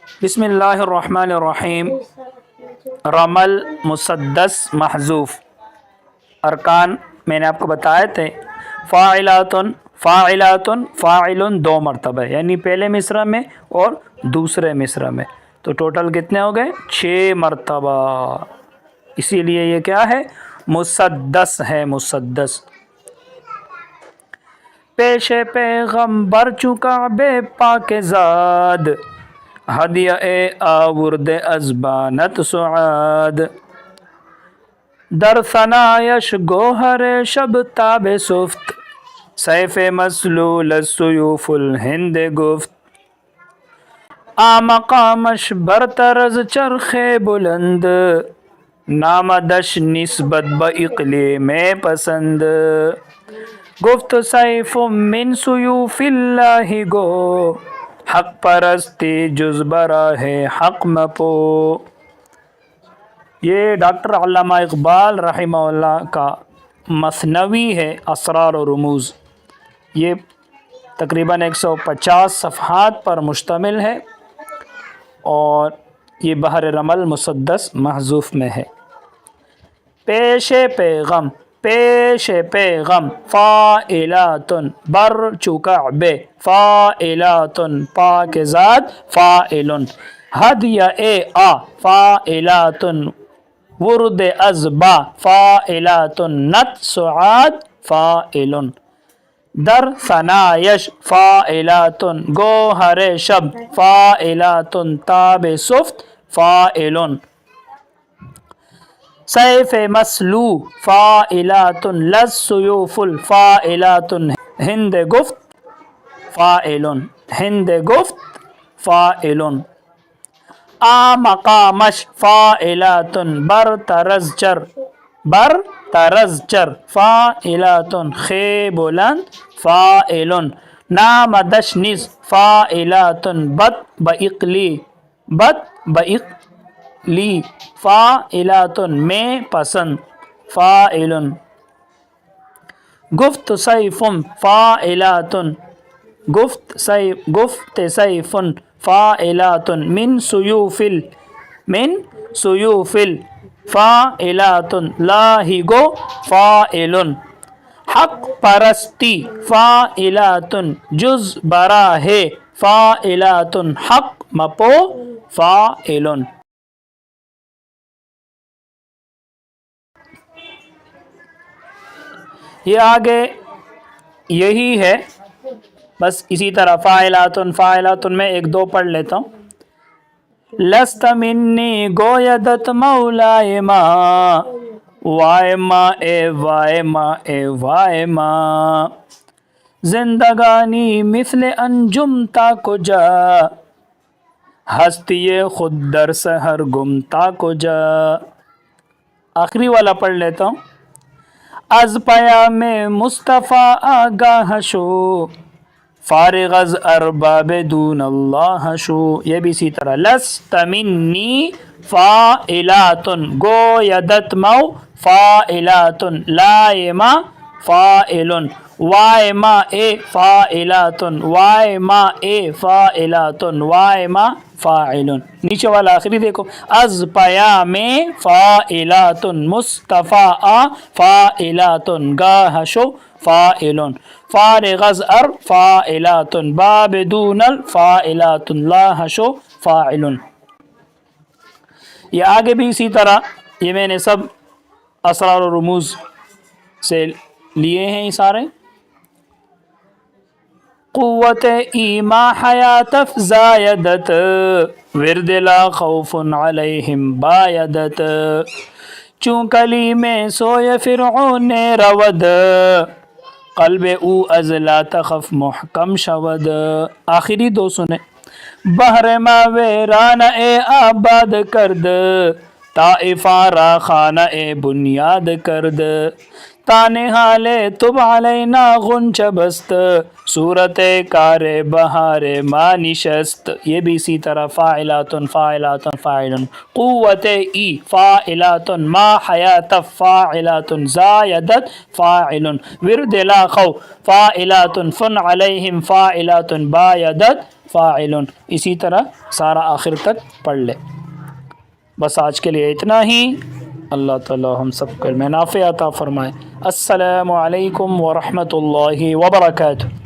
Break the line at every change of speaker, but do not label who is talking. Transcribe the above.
بسم اللہ الرحمن الرحیم۔ رمل مسدس محذوف ارکان میں نے آپ کو بتائے تھے۔ فاعلاتن فاعلاتن فاعلن دو مرتبہ، یعنی پہلے مصرع میں اور دوسرے مصرع میں، تو ٹوٹل کتنے ہو گئے؟ 6 مرتبہ۔ اسی لیے یہ کیا ہے؟ مسدس ہے، مسدس۔ پیش پیغمبر چکا بے پاک زاد، ہدیہ آورد از بانت سعاد، در ثنایش گوہر شب تاب سفت، سیف مسلول السیوف الہند گفت، مقامش برتر از چرخ بلند، نامدش نسبت با اقلیم پسند، گفت سیف من سیوف اللہ گو، حق پرستی جز براہ حق مپو۔ یہ ڈاکٹر علامہ اقبال رحمہ اللہ کا مثنوی ہے، اسرار و رموز۔ یہ تقریباً 150 صفحات پر مشتمل ہے اور یہ بحر رمل مسدس محذوف میں ہے۔ پیش پیغم، پیش پیغم، فاعلاتن بر چکا بے، فاعلاتن پاک زاد، فاعلن، ہدیہ آ، فاعلاتن، ورد از با، فاعلاتن، نت سعاد، فاعلن، در ثنایش، فاعلاتن، گوہر شب، فاعلاتن، تاب سفت، فاعلن، سیف مسلو، فاعلاتن، لز سیوف الفاعلاتن، ہند گفت، فاعلن، ہند گفت، فاعلن، مقامش، فاعلاتن، بر ترز چر، بر ترز چر، فاعلاتن، خے بلند، فاعلن، نامدش نز، فاعلاتن، بد باقلی، بد باقلی، فاعلاتن، میں پسند، فاعلن، گفت سیفن، فاعلاتن، گفت سیفن، فاعلاتن، من سیوف من سیوف فاعلاتن، لاہگو، فاعلن، حق پرستی، فاعلاتن، جز براہ فاعلاتن، حق مپو، فاعلن۔ یہ آگے یہی ہے، بس اسی طرح فاعلاتن فاعلاتن میں ایک دو پڑھ لیتا ہوں۔ لست منی گویدت مولائے ما، وائے ما اے وائے ما اے وائے ما، زندگانی مثل انجم تا کجا، ہستی خود در سحر گم تا کجا۔ آخری والا پڑھ لیتا ہوں۔ از پیام مصطفیٰ آگاہ شو، فارغ از ارباب دون اللہ شو۔ یہ بھی اسی طرح، لست منی فاعلاتن، گویدت مو، فاعلاتن، لائما، فاعلن، وائے ما اے، فاعلاتن، وائے ما اے، فاعلاتن، وائے ما، فاعلن۔ نیچے والا آخری دیکھو، از پیام فاعلاتن، مصطفیٰ فاعلاتن، گاہ شو، فاعلن، فارغ از ار، فاعلاتن، باب دون الفاعلاتن، لاہ شو، فاعلن۔ یہ آگے بھی اسی طرح، یہ میں نے سب اسرار و رموز سے لیے ہیں یہ سارے۔ قوت ایما حیات افزایدت، ورد لا خوف علیہم بایدت، چون کلیم سوی فرعون رود، قلب او از لا تخف محکم شود۔ آخری دو سنیں۔ بحر ما ویران اے آباد کرد، طائفہ را خانہ اے بنیاد کرد، تانحال تب علینا غنچ بست، صورت کار بہار ما نشست۔ یہ بھی اسی طرح، فاعلاتن فاعلاتن فاعلن، قوت ای، فاعلاتن، ما حیات، فاعلاتن، زایدت، فاعلن، ورد لا خوف، فاعلاتن، فن علیہم، فاعلاتن، بایدت، فاعل، اسی طرح سارا آخر تک پڑھ لے۔ بس آج کے لیے اتنا ہی۔ اللہ تعالی ہم سب کو علم نافع عطا فرمائے۔ السلام علیکم ورحمۃ اللہ وبرکاتہ۔